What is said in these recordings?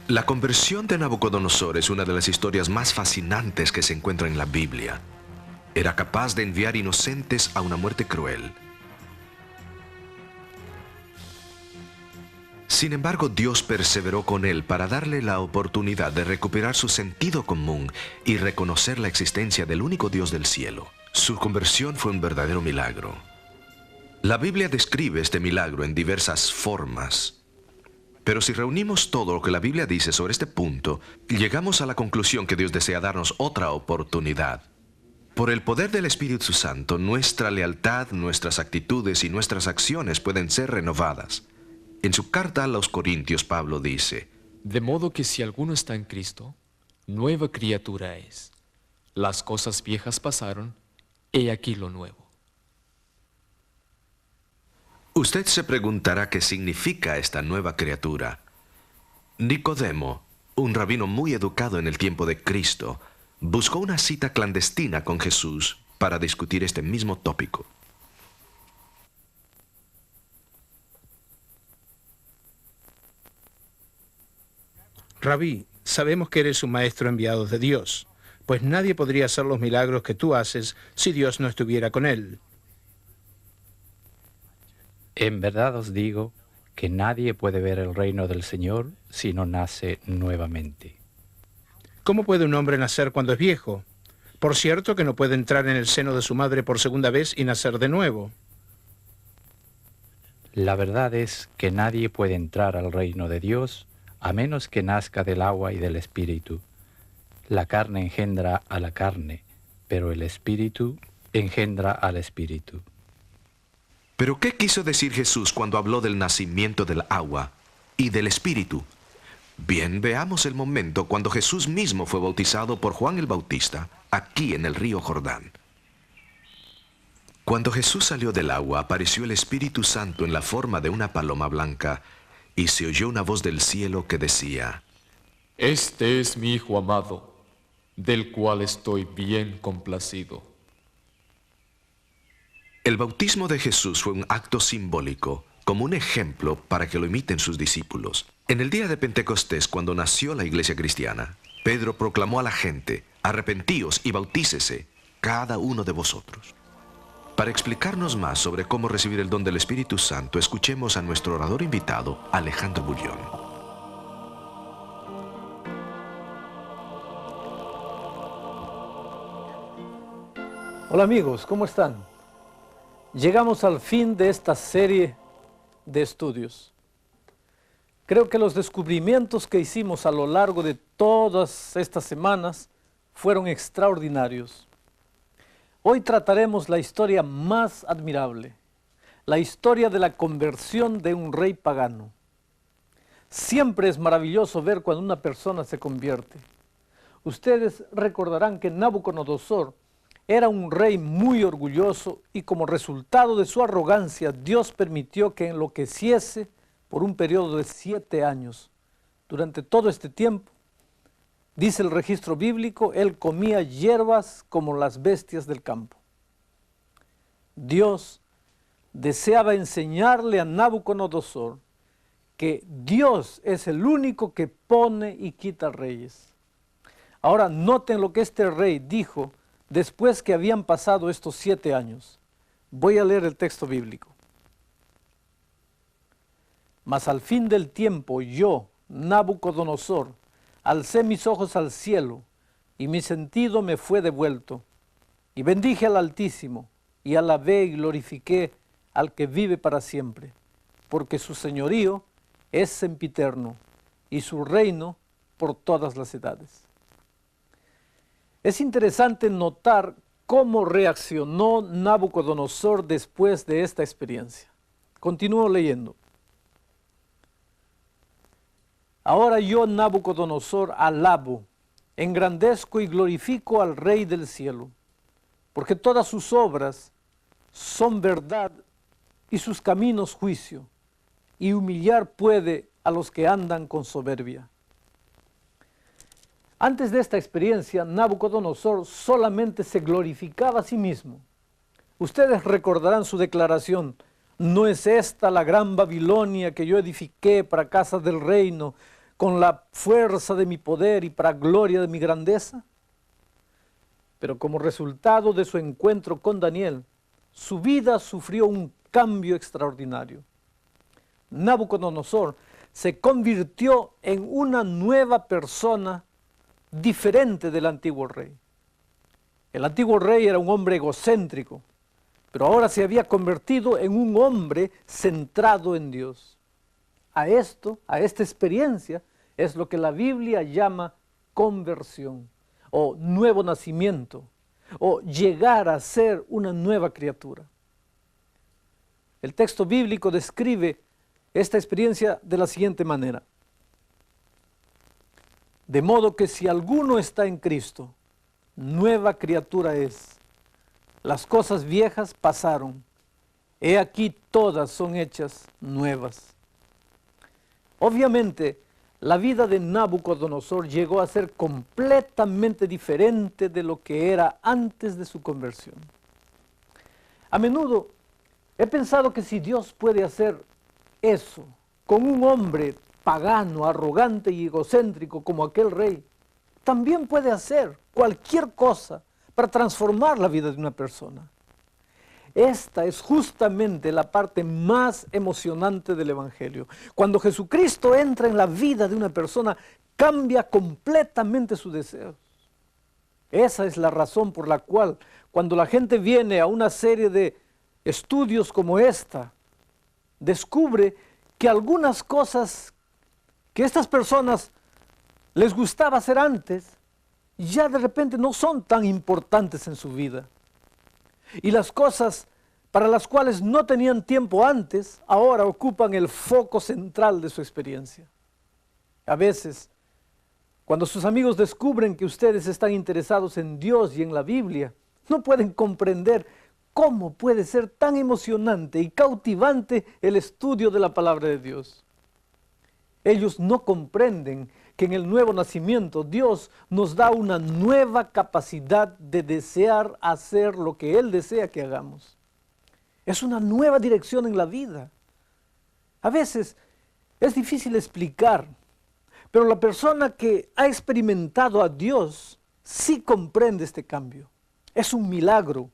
La conversión de Nabucodonosor es una de las historias más fascinantes que se encuentran en la Biblia. Era capaz de enviar inocentes a una muerte cruel. Sin embargo, Dios perseveró con él para darle la oportunidad de recuperar su sentido común y reconocer la existencia del único Dios del cielo. Su conversión fue un verdadero milagro. La Biblia describe este milagro en diversas formas. Pero si reunimos todo lo que la Biblia dice sobre este punto, llegamos a la conclusión que Dios desea darnos otra oportunidad. Por el poder del Espíritu Santo, nuestra lealtad, nuestras actitudes y nuestras acciones pueden ser renovadas. En su carta a los Corintios, Pablo dice: De modo que si alguno está en Cristo, nueva criatura es. Las cosas viejas pasaron, he aquí lo nuevo. Usted se preguntará qué significa esta nueva criatura. Nicodemo, un rabino muy educado en el tiempo de Cristo, buscó una cita clandestina con Jesús para discutir este mismo tópico. Rabí, sabemos que eres un maestro enviado de Dios, pues nadie podría hacer los milagros que tú haces si Dios no estuviera con él. En verdad os digo que nadie puede ver el reino del Señor si no nace nuevamente. ¿Cómo puede un hombre nacer cuando es viejo? Por cierto que no puede entrar en el seno de su madre por segunda vez y nacer de nuevo. La verdad es que nadie puede entrar al reino de Dios a menos que nazca del agua y del Espíritu. La carne engendra a la carne, pero el Espíritu engendra al Espíritu. ¿Pero qué quiso decir Jesús cuando habló del nacimiento del agua y del Espíritu? Bien, veamos el momento cuando Jesús mismo fue bautizado por Juan el Bautista, aquí en el río Jordán. Cuando Jesús salió del agua, apareció el Espíritu Santo en la forma de una paloma blanca, y se oyó una voz del cielo que decía: Este es mi Hijo amado, del cual estoy bien complacido. El bautismo de Jesús fue un acto simbólico, como un ejemplo para que lo imiten sus discípulos. En el día de Pentecostés, cuando nació la iglesia cristiana, Pedro proclamó a la gente: arrepentíos y bautícese, cada uno de vosotros. Para explicarnos más sobre cómo recibir el don del Espíritu Santo, escuchemos a nuestro orador invitado, Alejandro Bullón. Hola amigos, ¿cómo están? Llegamos al fin de esta serie de estudios. Creo que los descubrimientos que hicimos a lo largo de todas estas semanas fueron extraordinarios. Hoy trataremos la historia más admirable, la historia de la conversión de un rey pagano. Siempre es maravilloso ver cuando una persona se convierte. Ustedes recordarán que Nabucodonosor era un rey muy orgulloso y como resultado de su arrogancia, Dios permitió que enloqueciese por un periodo de 7 años. Durante todo este tiempo, dice el registro bíblico, él comía hierbas como las bestias del campo. Dios deseaba enseñarle a Nabucodonosor que Dios es el único que pone y quita reyes. Ahora noten lo que este rey dijo después que habían pasado estos 7 años. Voy a leer el texto bíblico. Mas al fin del tiempo yo, Nabucodonosor, alcé mis ojos al cielo, y mi sentido me fue devuelto, y bendije al Altísimo, y alabé y glorifiqué al que vive para siempre, porque su señorío es sempiterno, y su reino por todas las edades. Es interesante notar cómo reaccionó Nabucodonosor después de esta experiencia. Continúo leyendo. Ahora yo, Nabucodonosor, alabo, engrandezco y glorifico al Rey del cielo, porque todas sus obras son verdad y sus caminos juicio, y humillar puede a los que andan con soberbia. Antes de esta experiencia, Nabucodonosor solamente se glorificaba a sí mismo. Ustedes recordarán su declaración: ¿no es esta la gran Babilonia que yo edifiqué para casa del reino, con la fuerza de mi poder y para gloria de mi grandeza. Pero como resultado de su encuentro con Daniel, su vida sufrió un cambio extraordinario. Nabucodonosor se convirtió en una nueva persona diferente del antiguo rey. El antiguo rey era un hombre egocéntrico, pero ahora se había convertido en un hombre centrado en Dios. A esta experiencia, es lo que la Biblia llama conversión, o nuevo nacimiento, o llegar a ser una nueva criatura. El texto bíblico describe esta experiencia de la siguiente manera: de modo que si alguno está en Cristo, nueva criatura es. Las cosas viejas pasaron, he aquí todas son hechas nuevas. Obviamente, la vida de Nabucodonosor llegó a ser completamente diferente de lo que era antes de su conversión. A menudo he pensado que si Dios puede hacer eso con un hombre pagano, arrogante y egocéntrico como aquel rey, también puede hacer cualquier cosa para transformar la vida de una persona. Esta es justamente la parte más emocionante del Evangelio. Cuando Jesucristo entra en la vida de una persona, cambia completamente sus deseos. Esa es la razón por la cual, cuando la gente viene a una serie de estudios como esta, descubre que algunas cosas que estas personas les gustaba hacer antes, ya de repente no son tan importantes en su vida. Y las cosas para las cuales no tenían tiempo antes, ahora ocupan el foco central de su experiencia. A veces, cuando sus amigos descubren que ustedes están interesados en Dios y en la Biblia, no pueden comprender cómo puede ser tan emocionante y cautivante el estudio de la palabra de Dios. Ellos no comprenden que en el nuevo nacimiento Dios nos da una nueva capacidad de desear hacer lo que Él desea que hagamos. Es una nueva dirección en la vida. A veces es difícil explicar, pero la persona que ha experimentado a Dios sí comprende este cambio. Es un milagro.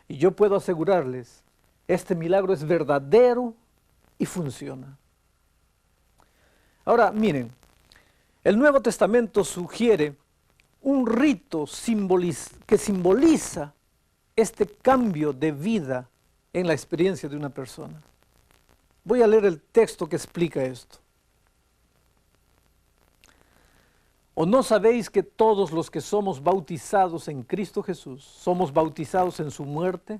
Y yo puedo asegurarles, este milagro es verdadero y funciona. Ahora, miren, el Nuevo Testamento sugiere un rito que simboliza este cambio de vida en la experiencia de una persona. Voy a leer el texto que explica esto. ¿O no sabéis que todos los que somos bautizados en Cristo Jesús, somos bautizados en su muerte?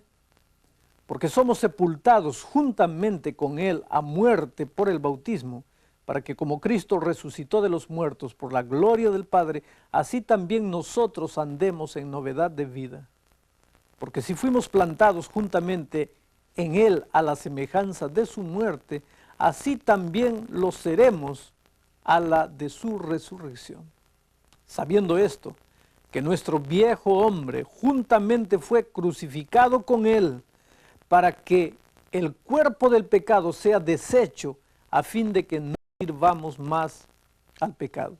Porque somos sepultados juntamente con Él a muerte por el bautismo, para que como Cristo resucitó de los muertos por la gloria del Padre, así también nosotros andemos en novedad de vida. Porque si fuimos plantados juntamente en Él a la semejanza de su muerte, así también lo seremos a la de su resurrección. Sabiendo esto, que nuestro viejo hombre juntamente fue crucificado con Él, para que el cuerpo del pecado sea deshecho, a fin de que no sirvamos más al pecado.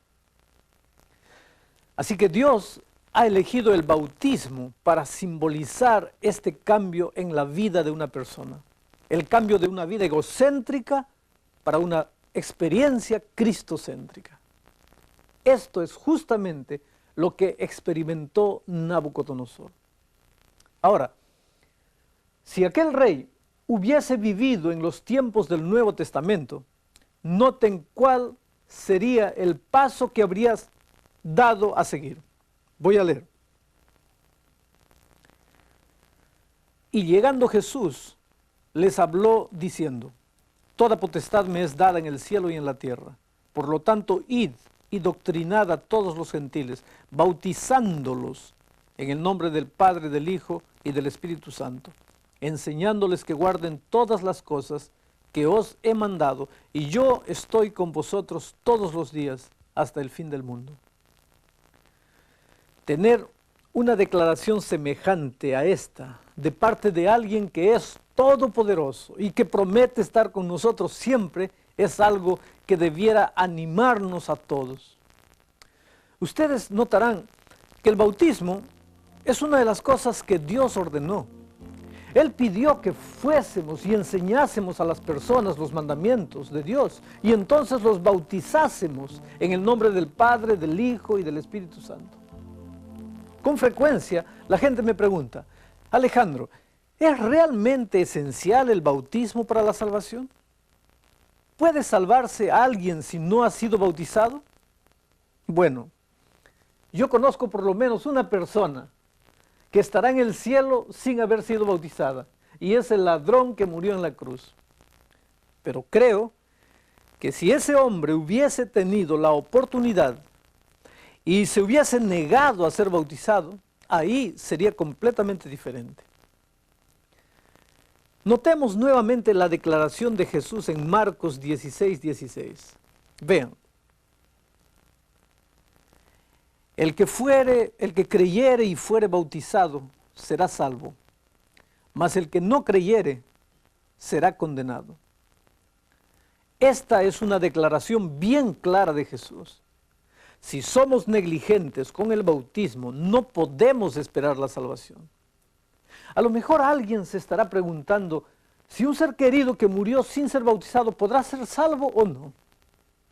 Así que Dios ha elegido el bautismo para simbolizar este cambio en la vida de una persona. El cambio de una vida egocéntrica para una experiencia cristocéntrica. Esto es justamente lo que experimentó Nabucodonosor. Ahora, si aquel rey hubiese vivido en los tiempos del Nuevo Testamento, noten cuál sería el paso que habrías dado a seguir. Voy a leer. Y llegando Jesús, les habló diciendo: toda potestad me es dada en el cielo y en la tierra. Por lo tanto, id y doctrinad a todos los gentiles, bautizándolos en el nombre del Padre, del Hijo y del Espíritu Santo, enseñándoles que guarden todas las cosas que os he mandado, y yo estoy con vosotros todos los días hasta el fin del mundo. Tener una declaración semejante a esta de parte de alguien que es todopoderoso y que promete estar con nosotros siempre es algo que debiera animarnos a todos. Ustedes notarán que el bautismo es una de las cosas que Dios ordenó. Él pidió que fuésemos y enseñásemos a las personas los mandamientos de Dios y entonces los bautizásemos en el nombre del Padre, del Hijo y del Espíritu Santo. Con frecuencia la gente me pregunta: Alejandro, ¿es realmente esencial el bautismo para la salvación? ¿Puede salvarse alguien si no ha sido bautizado? Bueno, yo conozco por lo menos una persona que estará en el cielo sin haber sido bautizada, y es el ladrón que murió en la cruz. Pero creo que si ese hombre hubiese tenido la oportunidad y se hubiese negado a ser bautizado, ahí sería completamente diferente. Notemos nuevamente la declaración de Jesús en Marcos 16:16. Vean. El que creyere y fuere bautizado será salvo, mas el que no creyere será condenado. Esta es una declaración bien clara de Jesús. Si somos negligentes con el bautismo, no podemos esperar la salvación. A lo mejor alguien se estará preguntando si un ser querido que murió sin ser bautizado podrá ser salvo o no.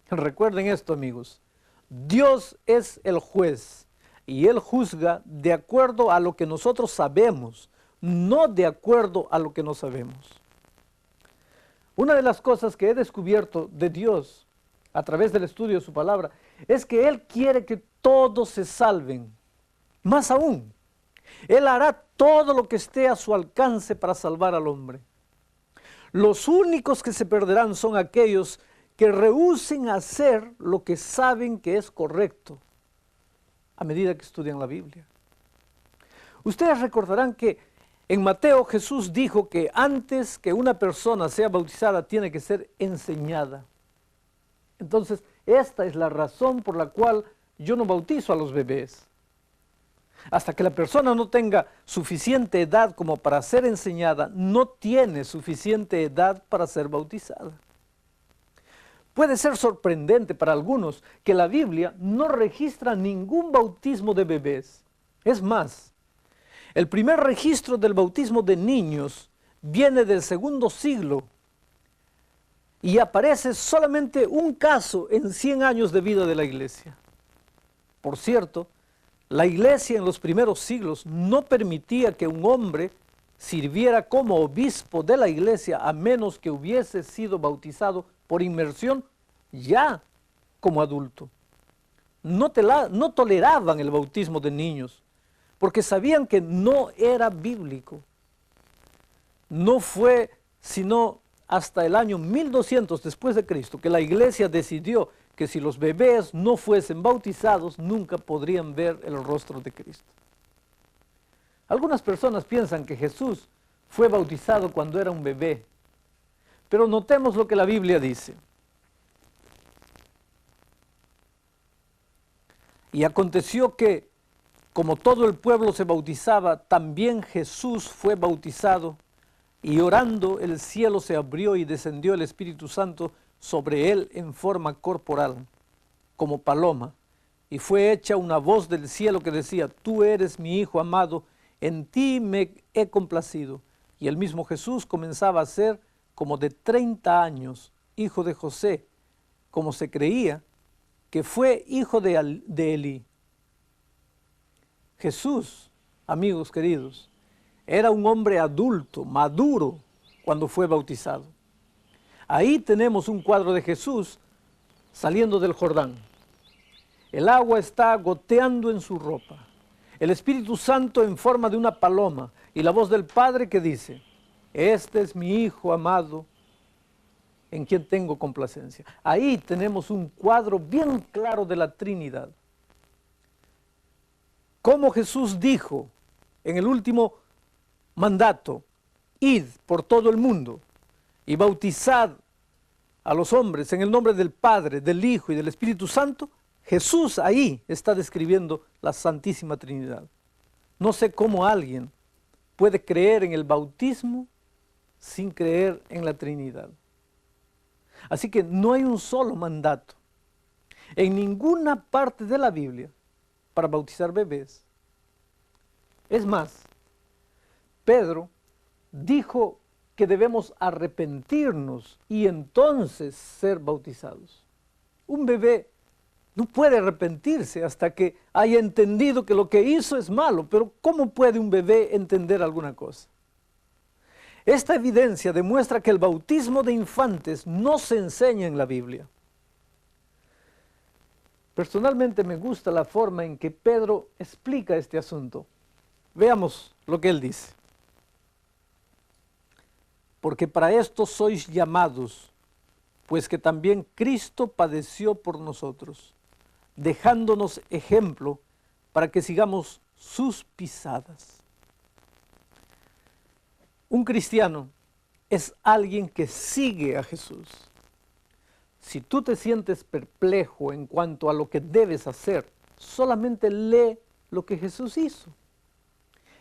Recuerden esto, amigos. Dios es el juez y Él juzga de acuerdo a lo que nosotros sabemos, no de acuerdo a lo que no sabemos. Una de las cosas que he descubierto de Dios a través del estudio de su palabra es que Él quiere que todos se salven. Más aún, Él hará todo lo que esté a su alcance para salvar al hombre. Los únicos que se perderán son aquellos que rehúsen hacer lo que saben que es correcto a medida que estudian la Biblia. Ustedes recordarán que en Mateo Jesús dijo que antes que una persona sea bautizada tiene que ser enseñada. Entonces, esta es la razón por la cual yo no bautizo a los bebés. Hasta que la persona no tenga suficiente edad como para ser enseñada, no tiene suficiente edad para ser bautizada. Puede ser sorprendente para algunos que la Biblia no registra ningún bautismo de bebés. Es más, el primer registro del bautismo de niños viene del segundo siglo y aparece solamente un caso en 100 años de vida de la iglesia. Por cierto, la iglesia en los primeros siglos no permitía que un hombre sirviera como obispo de la iglesia a menos que hubiese sido bautizado por inmersión ya como adulto. No toleraban el bautismo de niños porque sabían que no era bíblico. No fue sino hasta el año 1200 después de Cristo que la iglesia decidió que si los bebés no fuesen bautizados nunca podrían ver el rostro de Cristo. Algunas personas piensan que Jesús fue bautizado cuando era un bebé, pero notemos lo que la Biblia dice. Y aconteció que, como todo el pueblo se bautizaba, también Jesús fue bautizado, y orando el cielo se abrió y descendió el Espíritu Santo sobre él en forma corporal, como paloma, y fue hecha una voz del cielo que decía: Tú eres mi Hijo amado, en ti me he complacido. Y el mismo Jesús comenzaba a ser como de 30 años, hijo de José, como se creía que fue hijo de Elí. Jesús, amigos queridos, era un hombre adulto, maduro, cuando fue bautizado. Ahí tenemos un cuadro de Jesús saliendo del Jordán. El agua está goteando en su ropa. El Espíritu Santo en forma de una paloma y la voz del Padre que dice: Este es mi Hijo amado, en quien tengo complacencia. Ahí tenemos un cuadro bien claro de la Trinidad. Como Jesús dijo en el último mandato: Id por todo el mundo y bautizad a los hombres en el nombre del Padre, del Hijo y del Espíritu Santo. Jesús ahí está describiendo la Santísima Trinidad. No sé cómo alguien puede creer en el bautismo sin creer en la Trinidad. Así que no hay un solo mandato en ninguna parte de la Biblia para bautizar bebés. Es más, Pedro dijo que debemos arrepentirnos y entonces ser bautizados. Un bebé no puede arrepentirse hasta que haya entendido que lo que hizo es malo, pero ¿cómo puede un bebé entender alguna cosa? Esta evidencia demuestra que el bautismo de infantes no se enseña en la Biblia. Personalmente me gusta la forma en que Pedro explica este asunto. Veamos lo que él dice. Porque para esto sois llamados, pues que también Cristo padeció por nosotros, dejándonos ejemplo para que sigamos sus pisadas. Un cristiano es alguien que sigue a Jesús. Si tú te sientes perplejo en cuanto a lo que debes hacer, solamente lee lo que Jesús hizo.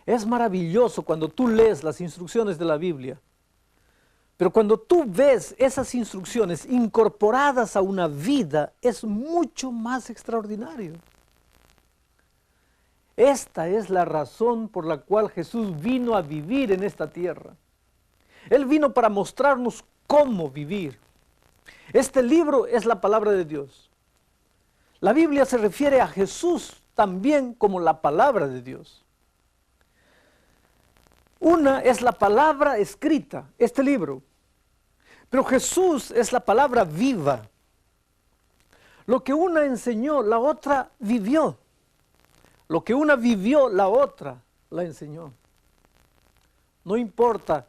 Es maravilloso cuando tú lees las instrucciones de la Biblia, pero cuando tú ves esas instrucciones incorporadas a una vida, es mucho más extraordinario. Esta es la razón por la cual Jesús vino a vivir en esta tierra. Él vino para mostrarnos cómo vivir. Este libro es la palabra de Dios. La Biblia se refiere a Jesús también como la palabra de Dios. Una es la palabra escrita, este libro. Pero Jesús es la palabra viva. Lo que una enseñó, la otra vivió. Lo que una vivió, la otra la enseñó. No importa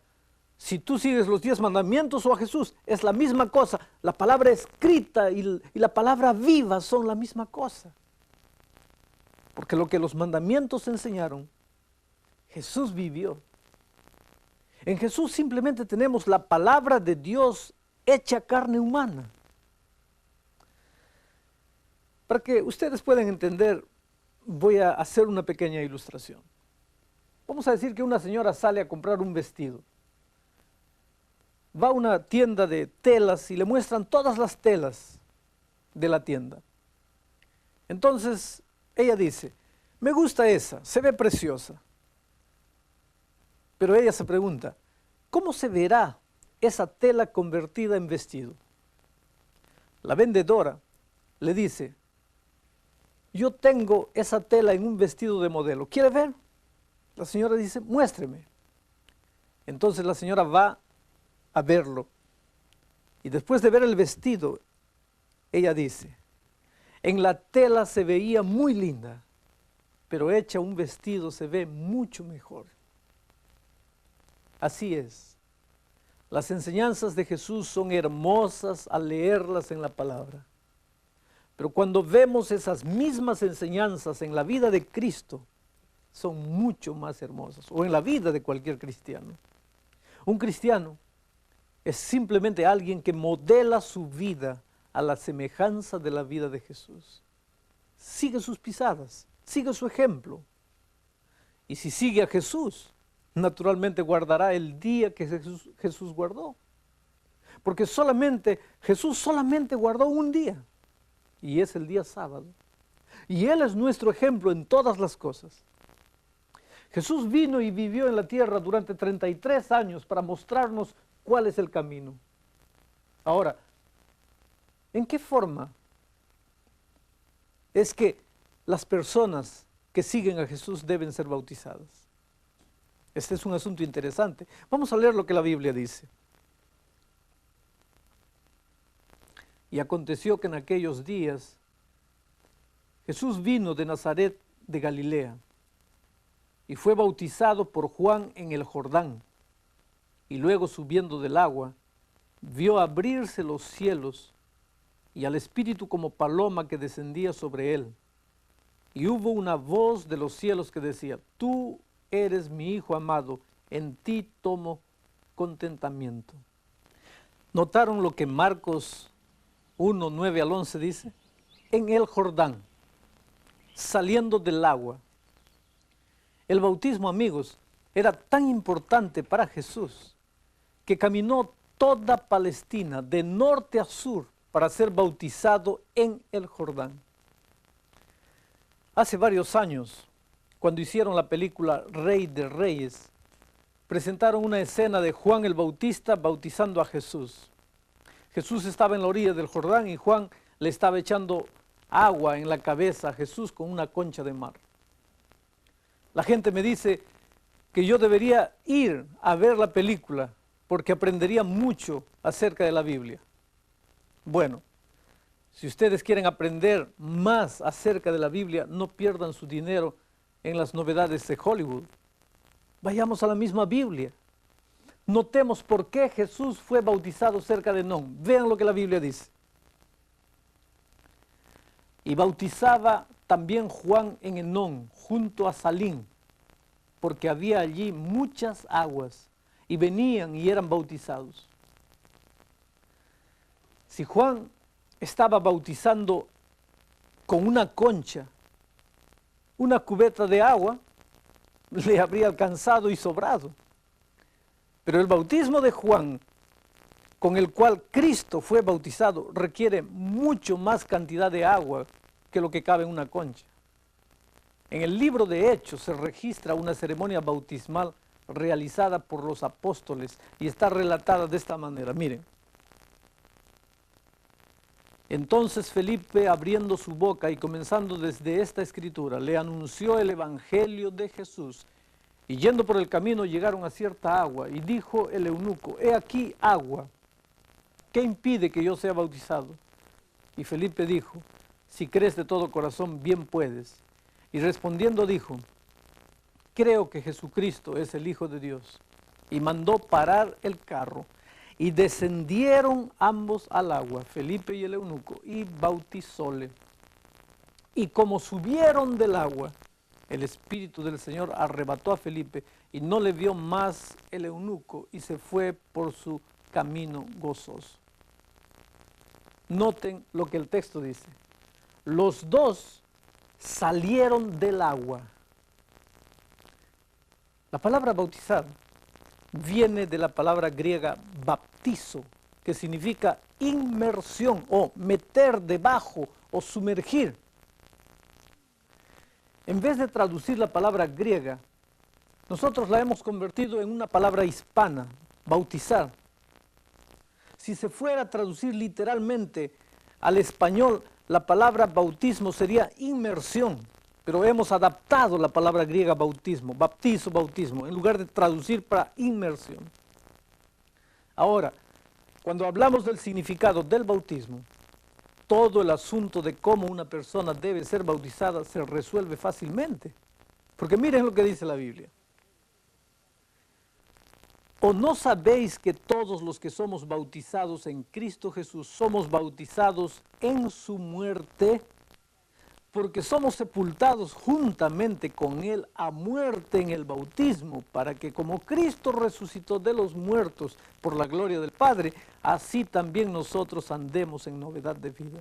si tú sigues los 10 mandamientos o a Jesús, es la misma cosa. La palabra escrita y la palabra viva son la misma cosa. Porque lo que los mandamientos enseñaron, Jesús vivió. En Jesús simplemente tenemos la palabra de Dios hecha carne humana. Para que ustedes puedan entender, voy a hacer una pequeña ilustración. Vamos a decir que una señora sale a comprar un vestido. Va a una tienda de telas y le muestran todas las telas de la tienda. Entonces ella dice, me gusta esa, se ve preciosa. Pero ella se pregunta, ¿cómo se verá esa tela convertida en vestido? La vendedora le dice, yo tengo esa tela en un vestido de modelo, ¿quiere ver? La señora dice, muéstreme. Entonces la señora va a verlo. Y después de ver el vestido, ella dice, en la tela se veía muy linda, pero hecha un vestido se ve mucho mejor. Así es. Las enseñanzas de Jesús son hermosas al leerlas en la palabra. Pero cuando vemos esas mismas enseñanzas en la vida de Cristo, son mucho más hermosas, o en la vida de cualquier cristiano. Un cristiano es simplemente alguien que modela su vida a la semejanza de la vida de Jesús. Sigue sus pisadas, sigue su ejemplo. Y si sigue a Jesús, naturalmente guardará el día que Jesús guardó. Porque Jesús solamente guardó un día, y es el día sábado. Y Él es nuestro ejemplo en todas las cosas. Jesús vino y vivió en la tierra durante 33 años para mostrarnos cuál es el camino. Ahora, ¿en qué forma es que las personas que siguen a Jesús deben ser bautizadas? Este es un asunto interesante. Vamos a leer lo que la Biblia dice. Y aconteció que en aquellos días Jesús vino de Nazaret de Galilea y fue bautizado por Juan en el Jordán. Y luego subiendo del agua, vio abrirse los cielos y al Espíritu como paloma que descendía sobre él. Y hubo una voz de los cielos que decía, tú eres mi Hijo amado, en ti tomo contentamiento. ¿Notaron lo que Marcos 1, 9 al 11 dice? En el Jordán, saliendo del agua. El bautismo, amigos, era tan importante para Jesús que caminó toda Palestina, de norte a sur, para ser bautizado en el Jordán. Hace varios años, cuando hicieron la película Rey de Reyes, presentaron una escena de Juan el Bautista bautizando a Jesús. Jesús estaba en la orilla del Jordán y Juan le estaba echando agua en la cabeza a Jesús con una concha de mar. La gente me dice que yo debería ir a ver la película porque aprendería mucho acerca de la Biblia. Bueno, si ustedes quieren aprender más acerca de la Biblia, no pierdan su dinero en las novedades de Hollywood. Vayamos a la misma Biblia. Notemos por qué Jesús fue bautizado cerca de Enón. Vean lo que la Biblia dice. Y bautizaba también Juan en Enón, junto a Salim, porque había allí muchas aguas, y venían y eran bautizados. Si Juan estaba bautizando con una concha, una cubeta de agua, le habría alcanzado y sobrado. Pero el bautismo de Juan, con el cual Cristo fue bautizado, requiere mucho más cantidad de agua que lo que cabe en una concha. En el libro de Hechos se registra una ceremonia bautismal realizada por los apóstoles y está relatada de esta manera. Miren. Entonces Felipe, abriendo su boca y comenzando desde esta escritura, le anunció el evangelio de Jesús. Y yendo por el camino llegaron a cierta agua, y dijo el eunuco: he aquí agua, ¿qué impide que yo sea bautizado? Y Felipe dijo: si crees de todo corazón, bien puedes. Y respondiendo dijo: creo que Jesucristo es el Hijo de Dios. Y mandó parar el carro. Y descendieron ambos al agua, Felipe y el eunuco, y bautizóle. Y como subieron del agua, el Espíritu del Señor arrebató a Felipe, y no le vio más el eunuco, y se fue por su camino gozoso. Noten lo que el texto dice. Los dos salieron del agua. La palabra bautizar viene de la palabra griega baptizo, que significa inmersión o meter debajo o sumergir. En vez de traducir la palabra griega, nosotros la hemos convertido en una palabra hispana, bautizar. Si se fuera a traducir literalmente al español, la palabra bautismo sería inmersión. Pero hemos adaptado la palabra griega bautismo, baptizo, bautismo, en lugar de traducir para inmersión. Ahora, cuando hablamos del significado del bautismo, todo el asunto de cómo una persona debe ser bautizada se resuelve fácilmente. Porque miren lo que dice la Biblia. ¿O no sabéis que todos los que somos bautizados en Cristo Jesús somos bautizados en su muerte? Porque somos sepultados juntamente con Él a muerte en el bautismo, para que como Cristo resucitó de los muertos por la gloria del Padre, así también nosotros andemos en novedad de vida.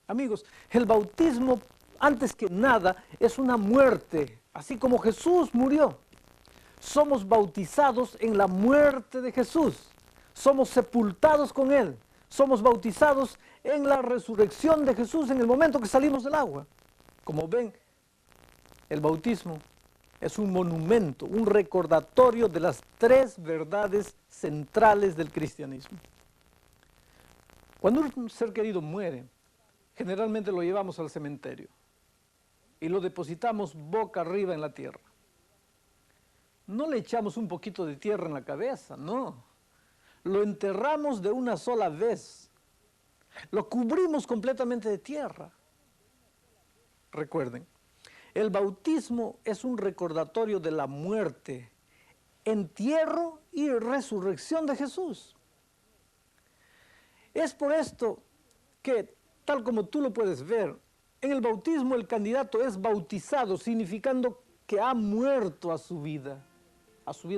Amigos, el bautismo, antes que nada, es una muerte, así como Jesús murió. Somos bautizados en la muerte de Jesús, somos sepultados con Él. Somos bautizados en la resurrección de Jesús en el momento que salimos del agua. Como ven, el bautismo es un monumento, un recordatorio de las tres verdades centrales del cristianismo. Cuando un ser querido muere, generalmente lo llevamos al cementerio y lo depositamos boca arriba en la tierra. No le echamos un poquito de tierra en la cabeza, no. Lo enterramos de una sola vez. Lo cubrimos completamente de tierra. Recuerden, el bautismo es un recordatorio de la muerte, entierro y resurrección de Jesús. Es por esto que, tal como tú lo puedes ver, en el bautismo el candidato es bautizado, significando que ha muerto a su vida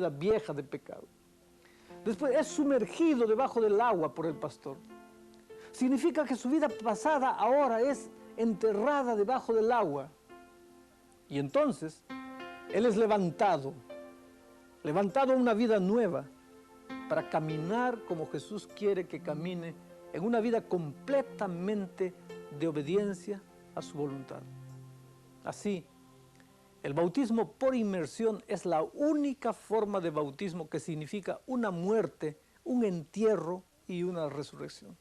vieja de pecado. Después es sumergido debajo del agua por el pastor. Significa que su vida pasada ahora es enterrada debajo del agua. Y entonces, él es levantado a una vida nueva. para caminar como Jesús quiere que camine, en una vida completamente de obediencia a su voluntad. Así, el bautismo por inmersión es la única forma de bautismo que significa una muerte, un entierro y una resurrección.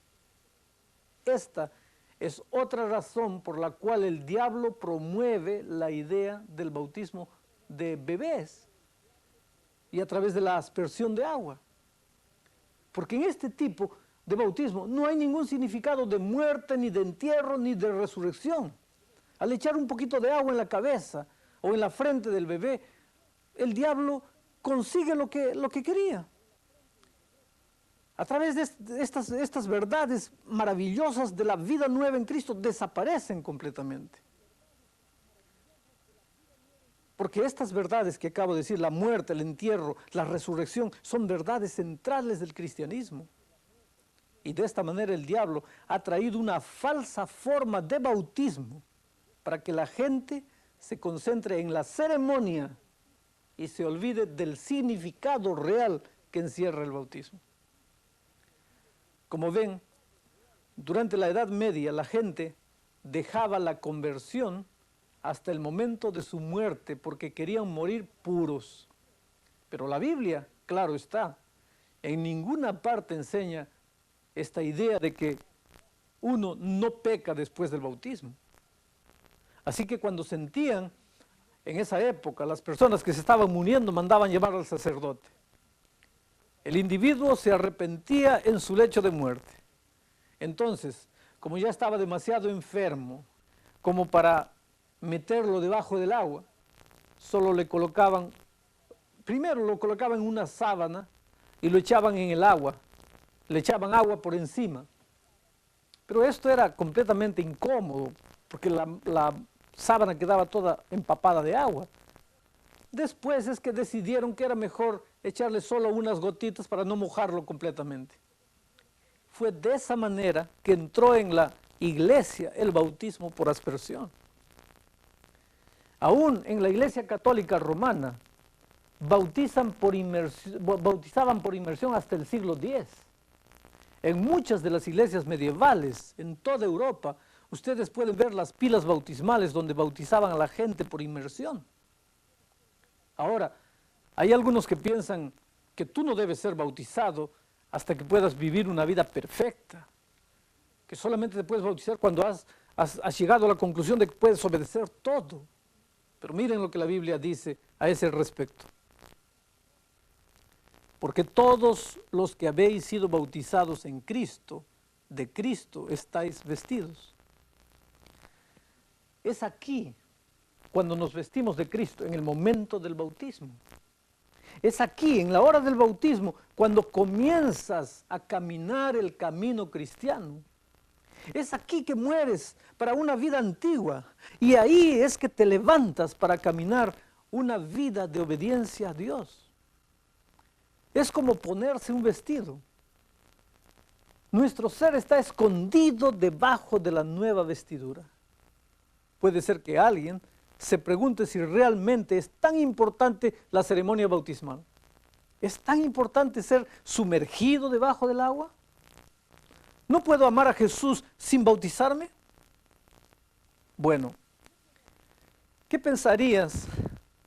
Esta es otra razón por la cual el diablo promueve la idea del bautismo de bebés y a través de la aspersión de agua. Porque en este tipo de bautismo no hay ningún significado de muerte, ni de entierro, ni de resurrección. Al echar un poquito de agua en la cabeza o en la frente del bebé, el diablo consigue lo que quería. A través de estas verdades maravillosas de la vida nueva en Cristo desaparecen completamente. Porque estas verdades que acabo de decir, la muerte, el entierro, la resurrección, son verdades centrales del cristianismo. Y de esta manera el diablo ha traído una falsa forma de bautismo para que la gente se concentre en la ceremonia y se olvide del significado real que encierra el bautismo. Como ven, durante la Edad Media la gente dejaba la conversión hasta el momento de su muerte porque querían morir puros. Pero la Biblia, claro está, en ninguna parte enseña esta idea de que uno no peca después del bautismo. Así que cuando sentían en esa época las personas que se estaban muriendo, mandaban llamar al sacerdote. El individuo se arrepentía en su lecho de muerte. Entonces, como ya estaba demasiado enfermo como para meterlo debajo del agua, solo le colocaban, primero lo colocaban en una sábana y lo echaban en el agua, le echaban agua por encima. Pero esto era completamente incómodo, porque la sábana quedaba toda empapada de agua. Después es que decidieron que era mejor echarle solo unas gotitas para no mojarlo completamente. Fue de esa manera que entró en la iglesia el bautismo por aspersión. Aún en la Iglesia Católica Romana bautizaban por inmersión hasta el siglo X. En muchas de las iglesias medievales, en toda Europa, ustedes pueden ver las pilas bautismales donde bautizaban a la gente por inmersión. Ahora, hay algunos que piensan que tú no debes ser bautizado hasta que puedas vivir una vida perfecta, que solamente te puedes bautizar cuando has llegado a la conclusión de que puedes obedecer todo. Pero miren lo que la Biblia dice a ese respecto. Porque todos los que habéis sido bautizados en Cristo, de Cristo estáis vestidos. Es aquí cuando nos vestimos de Cristo, en el momento del bautismo. Es aquí, en la hora del bautismo, cuando comienzas a caminar el camino cristiano. Es aquí que mueres para una vida antigua y ahí es que te levantas para caminar una vida de obediencia a Dios. Es como ponerse un vestido. Nuestro ser está escondido debajo de la nueva vestidura. Puede ser que alguien se pregunte si realmente es tan importante la ceremonia bautismal. ¿Es tan importante ser sumergido debajo del agua? ¿No puedo amar a Jesús sin bautizarme? Bueno, ¿qué pensarías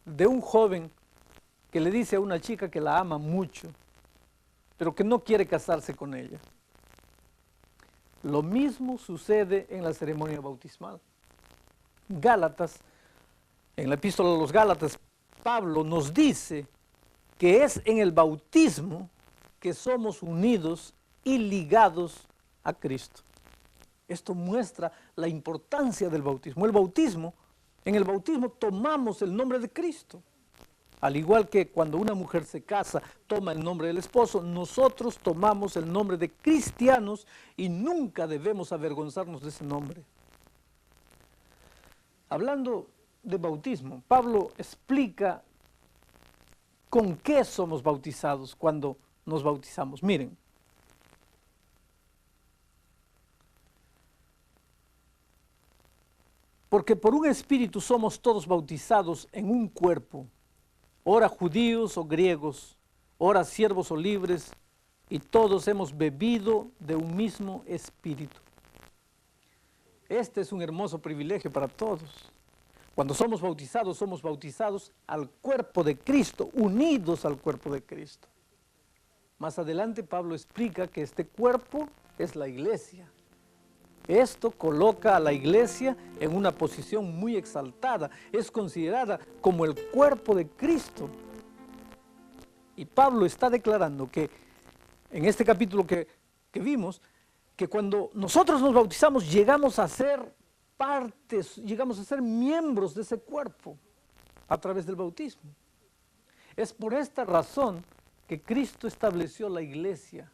de un joven que le dice a una chica que la ama mucho, pero que no quiere casarse con ella? Lo mismo sucede en la ceremonia bautismal. Gálatas, en la epístola a los Gálatas, Pablo nos dice que es en el bautismo que somos unidos y ligados a Cristo. Esto muestra la importancia del bautismo. En el bautismo tomamos el nombre de Cristo. Al igual que cuando una mujer se casa, toma el nombre del esposo, nosotros tomamos el nombre de cristianos y nunca debemos avergonzarnos de ese nombre. Hablando de bautismo, Pablo explica con qué somos bautizados cuando nos bautizamos. Miren, porque por un espíritu somos todos bautizados en un cuerpo, ora judíos o griegos, ora siervos o libres, y todos hemos bebido de un mismo espíritu. Este es un hermoso privilegio para todos. Cuando somos bautizados al cuerpo de Cristo, unidos al cuerpo de Cristo. Más adelante Pablo explica que este cuerpo es la iglesia. Esto coloca a la iglesia en una posición muy exaltada. Es considerada como el cuerpo de Cristo. Y Pablo está declarando que en este capítulo que vimos, que cuando nosotros nos bautizamos llegamos a ser partes, llegamos a ser miembros de ese cuerpo a través del bautismo. Es por esta razón que Cristo estableció la iglesia,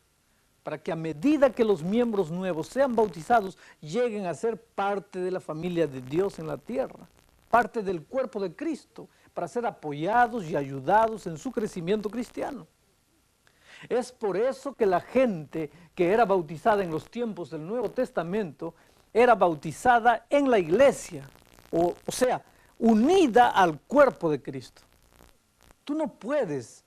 para que a medida que los miembros nuevos sean bautizados, lleguen a ser parte de la familia de Dios en la tierra, parte del cuerpo de Cristo, para ser apoyados y ayudados en su crecimiento cristiano. Es por eso que la gente que era bautizada en los tiempos del Nuevo Testamento era bautizada en la iglesia, o sea, unida al cuerpo de Cristo. Tú no puedes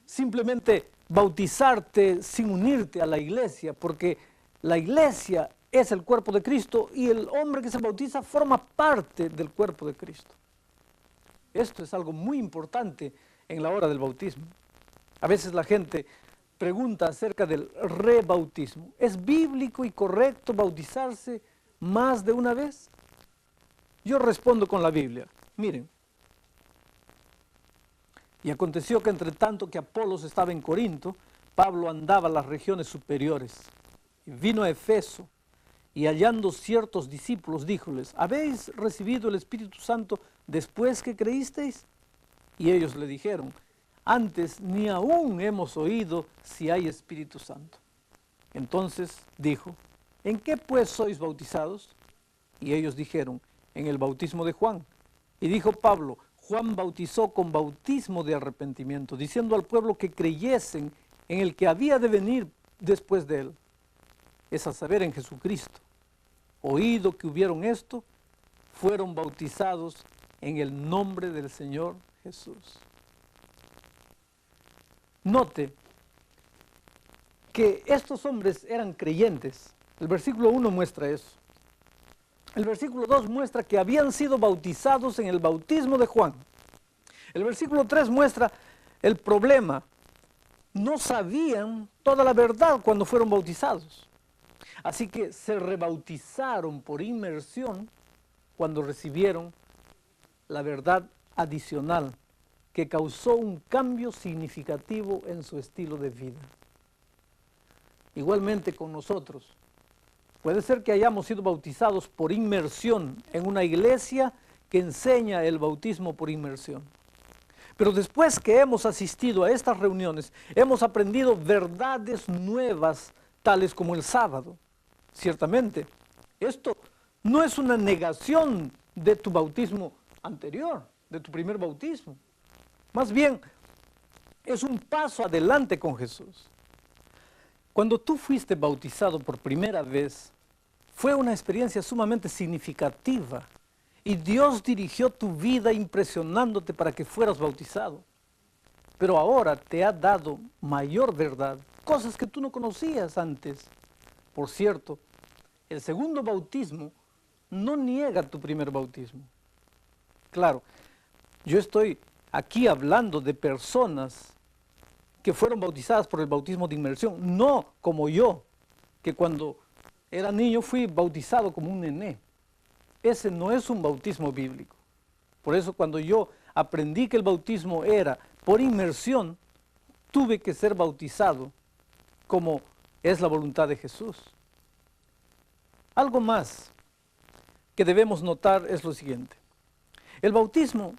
simplemente bautizarte sin unirte a la iglesia, porque la iglesia es el cuerpo de Cristo y el hombre que se bautiza forma parte del cuerpo de Cristo. Esto es algo muy importante en la hora del bautismo. A veces la gente pregunta acerca del rebautismo. ¿Es bíblico y correcto bautizarse más de una vez? Yo respondo con la Biblia. Miren. Y aconteció que entre tanto que Apolos estaba en Corinto, Pablo andaba a las regiones superiores. Y vino a Efeso, y hallando ciertos discípulos, díjoles: ¿habéis recibido el Espíritu Santo después que creísteis? Y ellos le dijeron: antes ni aún hemos oído si hay Espíritu Santo. Entonces dijo: ¿en qué pues sois bautizados? Y ellos dijeron: en el bautismo de Juan. Y dijo Pablo: Juan bautizó con bautismo de arrepentimiento, diciendo al pueblo que creyesen en el que había de venir después de él, es a saber, en Jesucristo. Oído que hubieron esto, fueron bautizados en el nombre del Señor Jesús. Note que estos hombres eran creyentes. El versículo 1 muestra eso. El versículo 2 muestra que habían sido bautizados en el bautismo de Juan. El versículo 3 muestra el problema. No sabían toda la verdad cuando fueron bautizados. Así que se rebautizaron por inmersión cuando recibieron la verdad adicional que causó un cambio significativo en su estilo de vida. Igualmente con nosotros. Puede ser que hayamos sido bautizados por inmersión en una iglesia que enseña el bautismo por inmersión. Pero después que hemos asistido a estas reuniones, hemos aprendido verdades nuevas, tales como el sábado. Ciertamente, esto no es una negación de tu bautismo anterior, de tu primer bautismo. Más bien, es un paso adelante con Jesús. Cuando tú fuiste bautizado por primera vez, fue una experiencia sumamente significativa y Dios dirigió tu vida impresionándote para que fueras bautizado. Pero ahora te ha dado mayor verdad, cosas que tú no conocías antes. Por cierto, el segundo bautismo no niega tu primer bautismo. Claro, yo estoy aquí hablando de personas que fueron bautizadas por el bautismo de inmersión, no como yo, que cuando era niño fui bautizado como un nené. Ese no es un bautismo bíblico. Por eso cuando yo aprendí que el bautismo era por inmersión, tuve que ser bautizado como es la voluntad de Jesús. Algo más que debemos notar es lo siguiente. El bautismo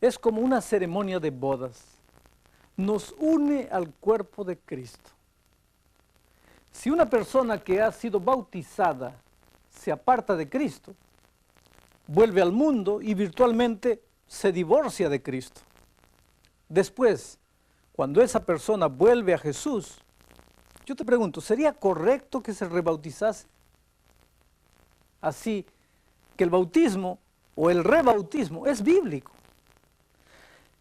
es como una ceremonia de bodas. Nos une al cuerpo de Cristo. Si una persona que ha sido bautizada se aparta de Cristo, vuelve al mundo y virtualmente se divorcia de Cristo. Después, cuando esa persona vuelve a Jesús, yo te pregunto, ¿sería correcto que se rebautizase? Así que el bautismo o el rebautismo es bíblico.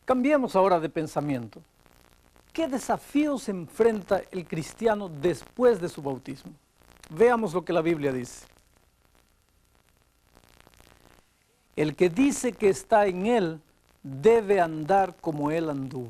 Cambiemos ahora de pensamiento. qué desafíos enfrenta el cristiano después de su bautismo? Veamos lo que la Biblia dice. El que dice que está en Él debe andar como Él anduvo.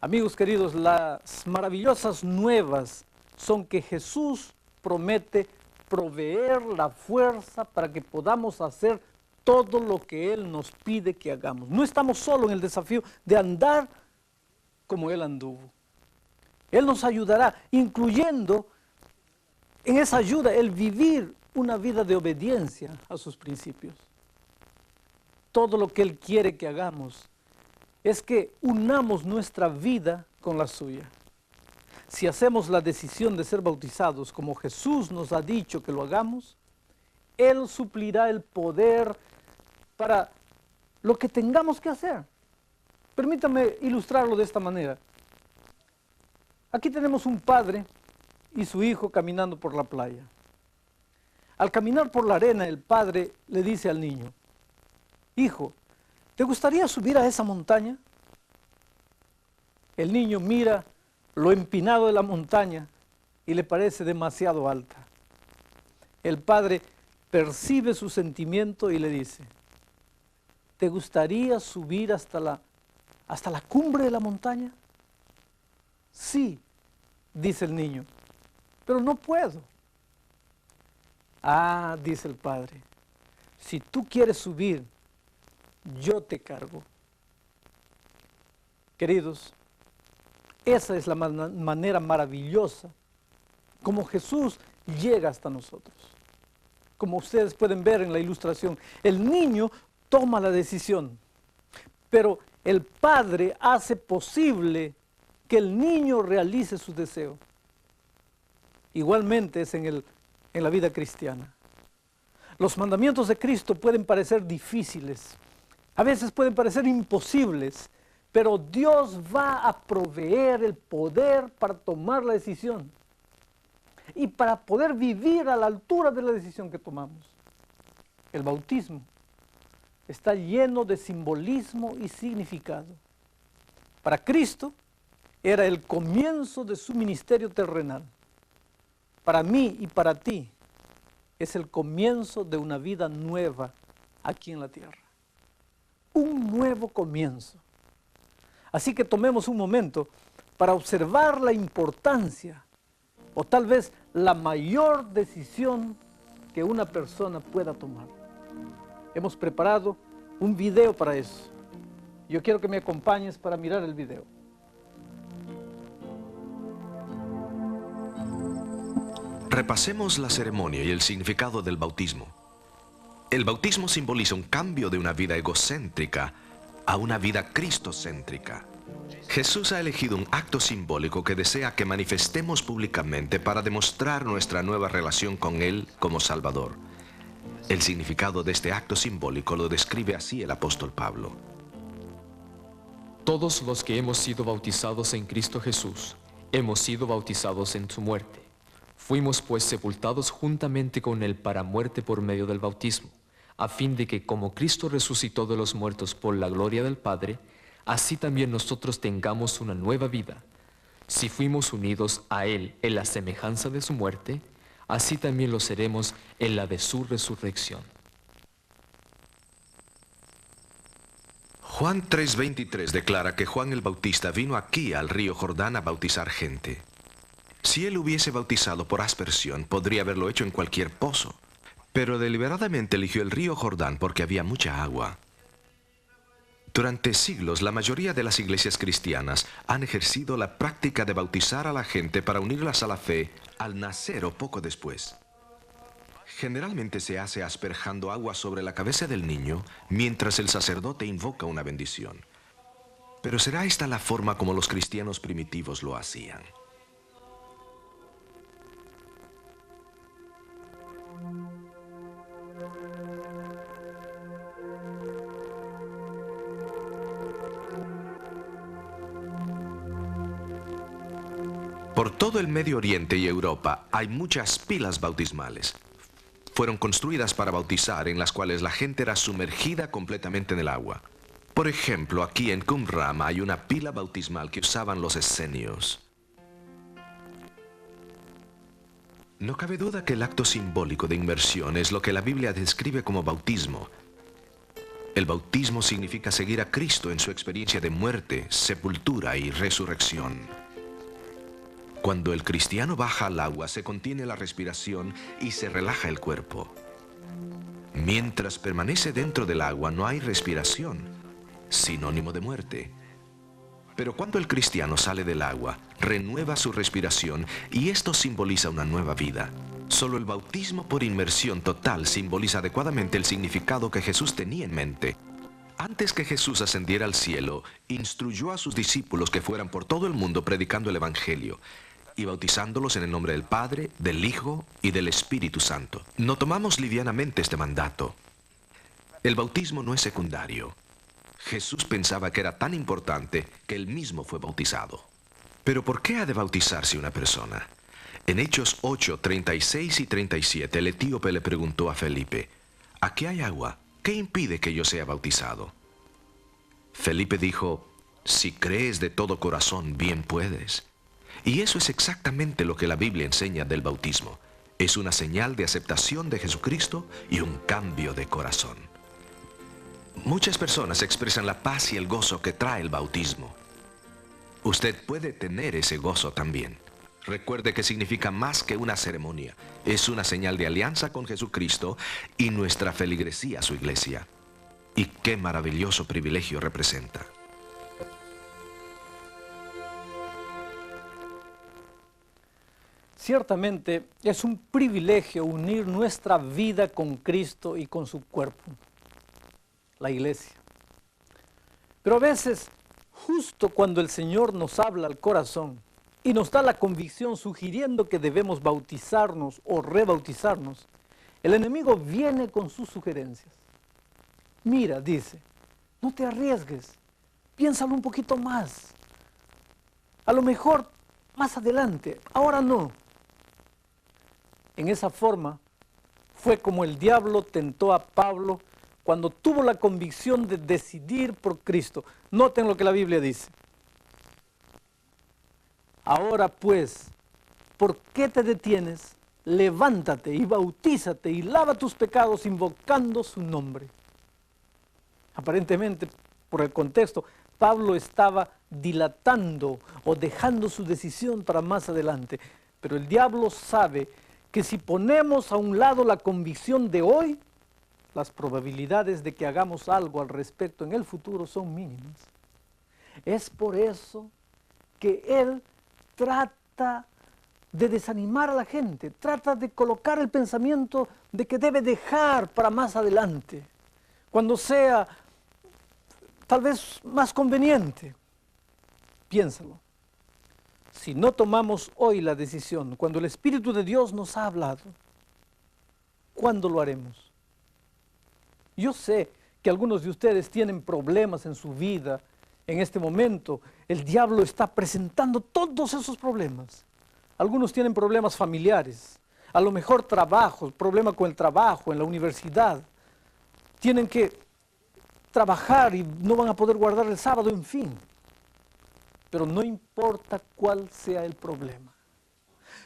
Amigos queridos, las maravillosas nuevas son que Jesús promete proveer la fuerza para que podamos hacer todo lo que Él nos pide que hagamos. No estamos solo en el desafío de andar como Él anduvo. Él nos ayudará, incluyendo en esa ayuda el vivir una vida de obediencia a sus principios. Todo lo que Él quiere que hagamos es que unamos nuestra vida con la suya. Si hacemos la decisión de ser bautizados como Jesús nos ha dicho que lo hagamos, Él suplirá el poder para lo que tengamos que hacer. Permítame ilustrarlo de esta manera. Aquí tenemos un padre y su hijo caminando por la playa. Al caminar por la arena, el padre le dice al niño: hijo, ¿te gustaría subir a esa montaña? El niño mira lo empinado de la montaña y le parece demasiado alta. El padre percibe su sentimiento y le dice: ¿te gustaría subir hasta la cumbre de la montaña? Sí, dice el niño, pero no puedo. Ah, dice el padre, si tú quieres subir, yo te cargo. Queridos, esa es la manera maravillosa como Jesús llega hasta nosotros. Como ustedes pueden ver en la ilustración, el niño toma la decisión, pero el padre hace posible que el niño realice su deseo. Igualmente es en la vida cristiana. Los mandamientos de Cristo pueden parecer difíciles, a veces pueden parecer imposibles, pero Dios va a proveer el poder para tomar la decisión y para poder vivir a la altura de la decisión que tomamos. El bautismo está lleno de simbolismo y significado. Para Cristo era el comienzo de su ministerio terrenal. Para mí y para ti es el comienzo de una vida nueva aquí en la tierra. Un nuevo comienzo. Así que tomemos un momento para observar la importancia o tal vez la mayor decisión que una persona pueda tomar. Hemos preparado un video para eso. Yo quiero que me acompañes para mirar el video. Repasemos la ceremonia y el significado del bautismo. El bautismo simboliza un cambio de una vida egocéntrica a una vida cristocéntrica. Jesús ha elegido un acto simbólico que desea que manifestemos públicamente para demostrar nuestra nueva relación con Él como Salvador. El significado de este acto simbólico lo describe así el apóstol Pablo. Todos los que hemos sido bautizados en Cristo Jesús, hemos sido bautizados en su muerte. Fuimos pues sepultados juntamente con Él para muerte por medio del bautismo, a fin de que como Cristo resucitó de los muertos por la gloria del Padre, así también nosotros tengamos una nueva vida. Si fuimos unidos a Él en la semejanza de su muerte, así también lo seremos en la de su resurrección. Juan 3:23 declara que Juan el Bautista vino aquí al río Jordán a bautizar gente. Si él hubiese bautizado por aspersión, podría haberlo hecho en cualquier pozo, pero deliberadamente eligió el río Jordán porque había mucha agua. Durante siglos, la mayoría de las iglesias cristianas han ejercido la práctica de bautizar a la gente para unirlas a la fe al nacer o poco después. Generalmente se hace asperjando agua sobre la cabeza del niño mientras el sacerdote invoca una bendición. Pero ¿será esta la forma como los cristianos primitivos lo hacían? Por todo el Medio Oriente y Europa hay muchas pilas bautismales. Fueron construidas para bautizar, en las cuales la gente era sumergida completamente en el agua. Por ejemplo, aquí en Qumran hay una pila bautismal que usaban los esenios. No cabe duda que el acto simbólico de inmersión es lo que la Biblia describe como bautismo. El bautismo significa seguir a Cristo en su experiencia de muerte, sepultura y resurrección. Cuando el cristiano baja al agua, se contiene la respiración y se relaja el cuerpo. Mientras permanece dentro del agua, no hay respiración, sinónimo de muerte. Pero cuando el cristiano sale del agua, renueva su respiración y esto simboliza una nueva vida. Solo el bautismo por inmersión total simboliza adecuadamente el significado que Jesús tenía en mente. Antes que Jesús ascendiera al cielo, instruyó a sus discípulos que fueran por todo el mundo predicando el Evangelio y bautizándolos en el nombre del Padre, del Hijo y del Espíritu Santo. No tomamos livianamente este mandato. El bautismo no es secundario. Jesús pensaba que era tan importante que él mismo fue bautizado. Pero ¿por qué ha de bautizarse una persona? En Hechos 8, 36 y 37, el etíope le preguntó a Felipe, «Aquí hay agua, ¿qué impide que yo sea bautizado?» Felipe dijo, «Si crees de todo corazón, bien puedes». Y eso es exactamente lo que la Biblia enseña del bautismo. Es una señal de aceptación de Jesucristo y un cambio de corazón. Muchas personas expresan la paz y el gozo que trae el bautismo. Usted puede tener ese gozo también. Recuerde que significa más que una ceremonia. Es una señal de alianza con Jesucristo y nuestra feligresía a su iglesia. Y qué maravilloso privilegio representa. Ciertamente es un privilegio unir nuestra vida con Cristo y con su cuerpo, la iglesia. Pero a veces, justo cuando el Señor nos habla al corazón y nos da la convicción sugiriendo que debemos bautizarnos o rebautizarnos, el enemigo viene con sus sugerencias. Mira, dice, no te arriesgues, piénsalo un poquito más. A lo mejor más adelante, ahora no. En esa forma fue como el diablo tentó a Pablo cuando tuvo la convicción de decidir por Cristo. Noten lo que la Biblia dice. Ahora pues, ¿por qué te detienes? Levántate y bautízate y lava tus pecados invocando su nombre. Aparentemente, por el contexto, Pablo estaba dilatando o dejando su decisión para más adelante. Pero el diablo sabe que si ponemos a un lado la convicción de hoy, las probabilidades de que hagamos algo al respecto en el futuro son mínimas. Es por eso que él trata de desanimar a la gente, trata de colocar el pensamiento de que debe dejar para más adelante, cuando sea tal vez más conveniente. Piénsalo. Si no tomamos hoy la decisión, cuando el Espíritu de Dios nos ha hablado, ¿cuándo lo haremos? Yo sé que algunos de ustedes tienen problemas en su vida. En este momento, el diablo está presentando todos esos problemas. Algunos tienen problemas familiares, a lo mejor trabajo, problema con el trabajo, en la universidad. Tienen que trabajar y no van a poder guardar el sábado, en fin. Pero no importa cuál sea el problema.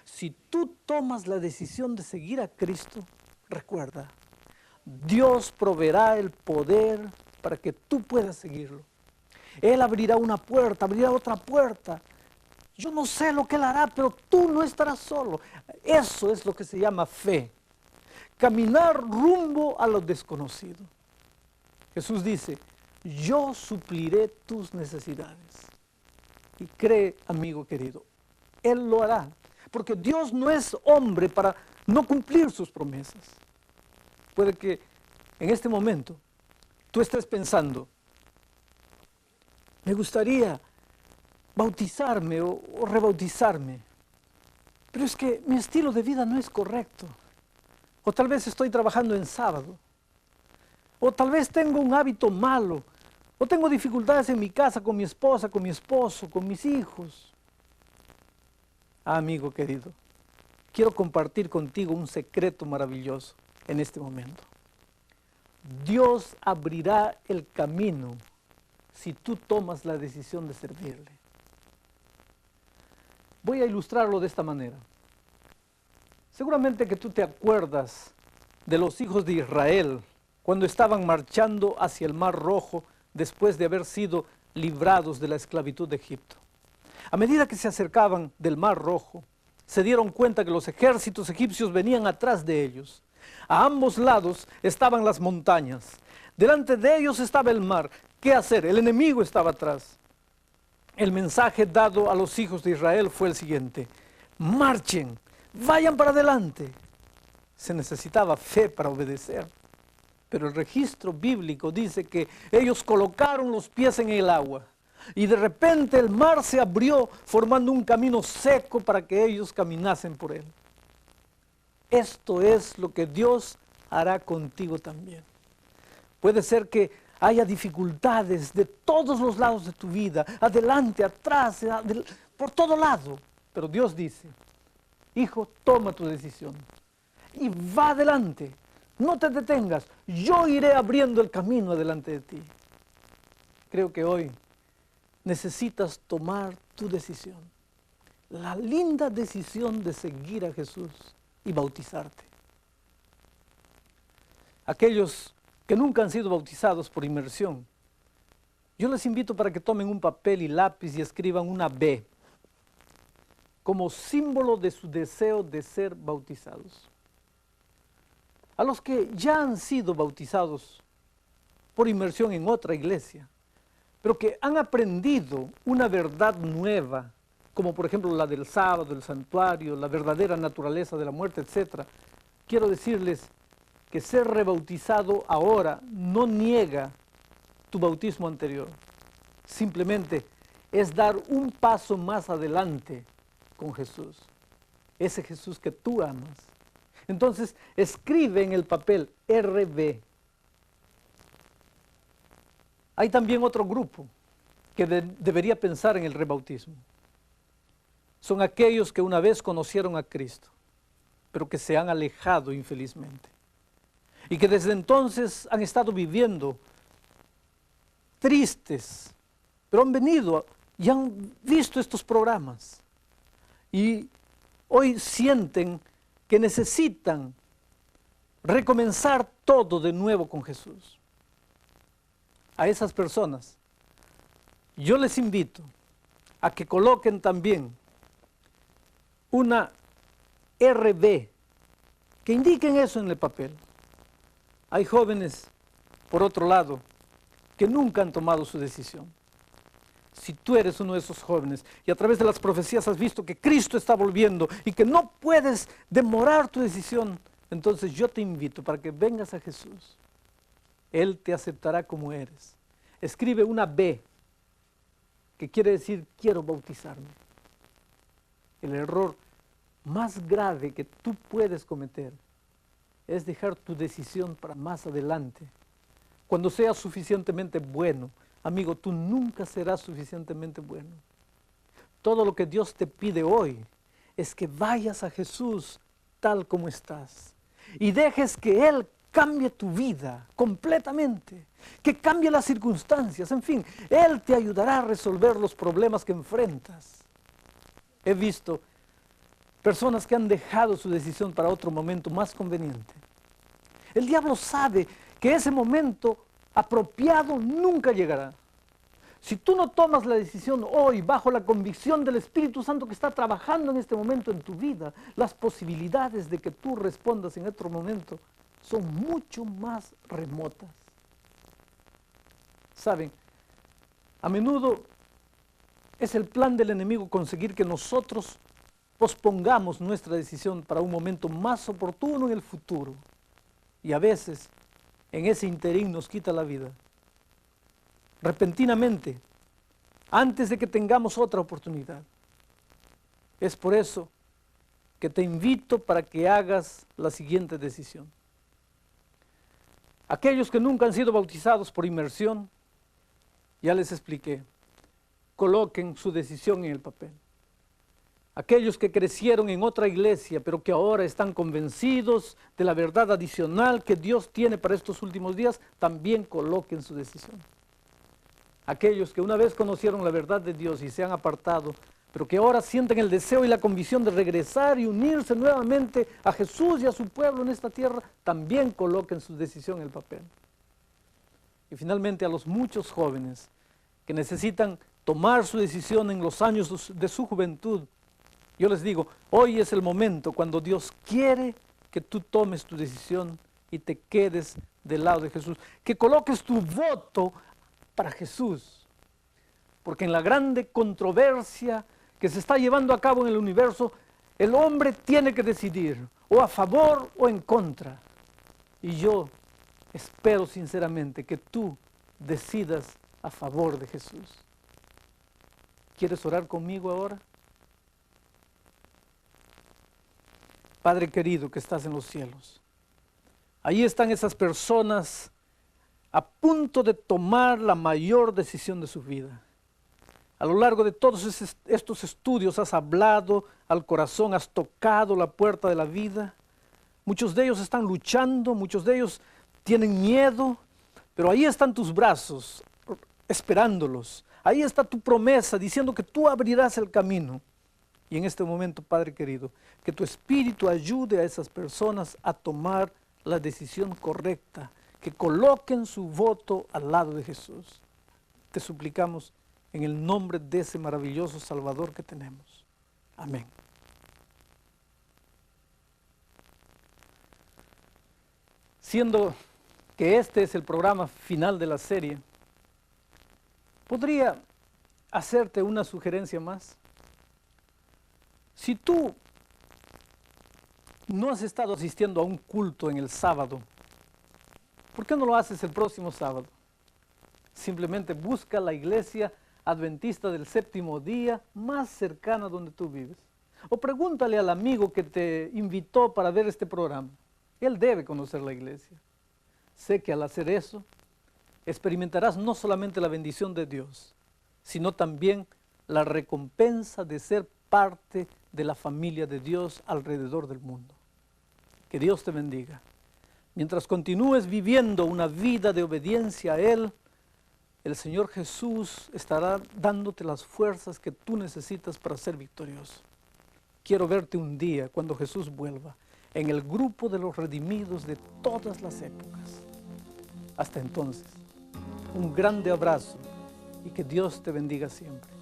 Si tú tomas la decisión de seguir a Cristo, recuerda, Dios proveerá el poder para que tú puedas seguirlo. Él abrirá una puerta, abrirá otra puerta. Yo no sé lo que Él hará, pero tú no estarás solo. Eso es lo que se llama fe. Caminar rumbo a lo desconocido. Jesús dice, yo supliré tus necesidades. Y cree, amigo querido, Él lo hará. Porque Dios no es hombre para no cumplir sus promesas. Puede que en este momento tú estés pensando, me gustaría bautizarme o rebautizarme, pero es que mi estilo de vida no es correcto. O tal vez estoy trabajando en sábado. O tal vez tengo un hábito malo. O tengo dificultades en mi casa con mi esposa, con mi esposo, con mis hijos. Amigo querido, quiero compartir contigo un secreto maravilloso en este momento. Dios abrirá el camino si tú tomas la decisión de servirle. Voy a ilustrarlo de esta manera. Seguramente que tú te acuerdas de los hijos de Israel cuando estaban marchando hacia el Mar Rojo después de haber sido librados de la esclavitud de Egipto. A medida que se acercaban del Mar Rojo, se dieron cuenta que los ejércitos egipcios venían atrás de ellos. A ambos lados estaban las montañas. Delante de ellos estaba el mar. ¿Qué hacer? El enemigo estaba atrás. El mensaje dado a los hijos de Israel fue el siguiente: marchen, vayan para adelante. Se necesitaba fe para obedecer. Pero el registro bíblico dice que ellos colocaron los pies en el agua y de repente el mar se abrió formando un camino seco para que ellos caminasen por él. Esto es lo que Dios hará contigo también. Puede ser que haya dificultades de todos los lados de tu vida, adelante, atrás, por todo lado. Pero Dios dice: hijo, toma tu decisión y va adelante. No te detengas, yo iré abriendo el camino adelante de ti. Creo que hoy necesitas tomar tu decisión. La linda decisión de seguir a Jesús y bautizarte. Aquellos que nunca han sido bautizados por inmersión, yo les invito para que tomen un papel y lápiz y escriban una B como símbolo de su deseo de ser bautizados. A los que ya han sido bautizados por inmersión en otra iglesia, pero que han aprendido una verdad nueva, como por ejemplo la del sábado, el santuario, la verdadera naturaleza de la muerte, etc. Quiero decirles que ser rebautizado ahora no niega tu bautismo anterior. Simplemente es dar un paso más adelante con Jesús. Ese Jesús que tú amas. Entonces, escribe en el papel RB. Hay también otro grupo que debería pensar en el rebautismo. Son aquellos que una vez conocieron a Cristo, pero que se han alejado infelizmente. Y que desde entonces han estado viviendo tristes, pero han venido y han visto estos programas. Y hoy sienten que necesitan recomenzar todo de nuevo con Jesús. A esas personas, yo les invito a que coloquen también una RB, que indiquen eso en el papel. Hay jóvenes, por otro lado, que nunca han tomado su decisión. Si tú eres uno de esos jóvenes y a través de las profecías has visto que Cristo está volviendo y que no puedes demorar tu decisión, entonces yo te invito para que vengas a Jesús. Él te aceptará como eres. Escribe una B, que quiere decir quiero bautizarme. El error más grave que tú puedes cometer es dejar tu decisión para más adelante. Cuando seas suficientemente bueno, amigo, tú nunca serás suficientemente bueno. Todo lo que Dios te pide hoy es que vayas a Jesús tal como estás y dejes que Él cambie tu vida completamente, que cambie las circunstancias, en fin, Él te ayudará a resolver los problemas que enfrentas. He visto personas que han dejado su decisión para otro momento más conveniente. El diablo sabe que ese momento apropiado nunca llegará. Si tú no tomas la decisión hoy bajo la convicción del Espíritu Santo que está trabajando en este momento en tu vida, las posibilidades de que tú respondas en otro momento son mucho más remotas. Saben, a menudo es el plan del enemigo conseguir que nosotros pospongamos nuestra decisión para un momento más oportuno en el futuro. Y a veces, en ese interín nos quita la vida. Repentinamente, antes de que tengamos otra oportunidad. Es por eso que te invito para que hagas la siguiente decisión. Aquellos que nunca han sido bautizados por inmersión, ya les expliqué, coloquen su decisión en el papel. Aquellos que crecieron en otra iglesia, pero que ahora están convencidos de la verdad adicional que Dios tiene para estos últimos días, también coloquen su decisión. aquellos que una vez conocieron la verdad de Dios y se han apartado, pero que ahora sienten el deseo y la convicción de regresar y unirse nuevamente a Jesús y a su pueblo en esta tierra, también coloquen su decisión en el papel. Y finalmente a los muchos jóvenes que necesitan tomar su decisión en los años de su juventud, yo les digo, hoy es el momento cuando Dios quiere que tú tomes tu decisión y te quedes del lado de Jesús, que coloques tu voto para Jesús, porque en la grande controversia que se está llevando a cabo en el universo, el hombre tiene que decidir o a favor o en contra. Y yo espero sinceramente que tú decidas a favor de Jesús. ¿Quieres orar conmigo ahora? Padre querido que estás en los cielos, ahí están esas personas a punto de tomar la mayor decisión de su vida. A lo largo de todos estos estudios has hablado al corazón, has tocado la puerta de la vida. Muchos de ellos están luchando, muchos de ellos tienen miedo, pero ahí están tus brazos esperándolos. Ahí está tu promesa diciendo que tú abrirás el camino. Y en este momento, Padre querido, que tu Espíritu ayude a esas personas a tomar la decisión correcta, que coloquen su voto al lado de Jesús. Te suplicamos en el nombre de ese maravilloso Salvador que tenemos. Amén. Siendo que este es el programa final de la serie, ¿podría hacerte una sugerencia más? Si tú no has estado asistiendo a un culto en el sábado, ¿por qué no lo haces el próximo sábado? Simplemente busca la iglesia adventista del séptimo día más cercana donde tú vives. O pregúntale al amigo que te invitó para ver este programa. Él debe conocer la iglesia. Sé que al hacer eso, experimentarás no solamente la bendición de Dios, sino también la recompensa de ser parte de la familia de Dios alrededor del mundo. Que Dios te bendiga. Mientras continúes viviendo una vida de obediencia a Él, el Señor Jesús estará dándote las fuerzas que tú necesitas para ser victorioso. Quiero verte un día, cuando Jesús vuelva, en el grupo de los redimidos de todas las épocas. Hasta entonces, un grande abrazo y que Dios te bendiga siempre.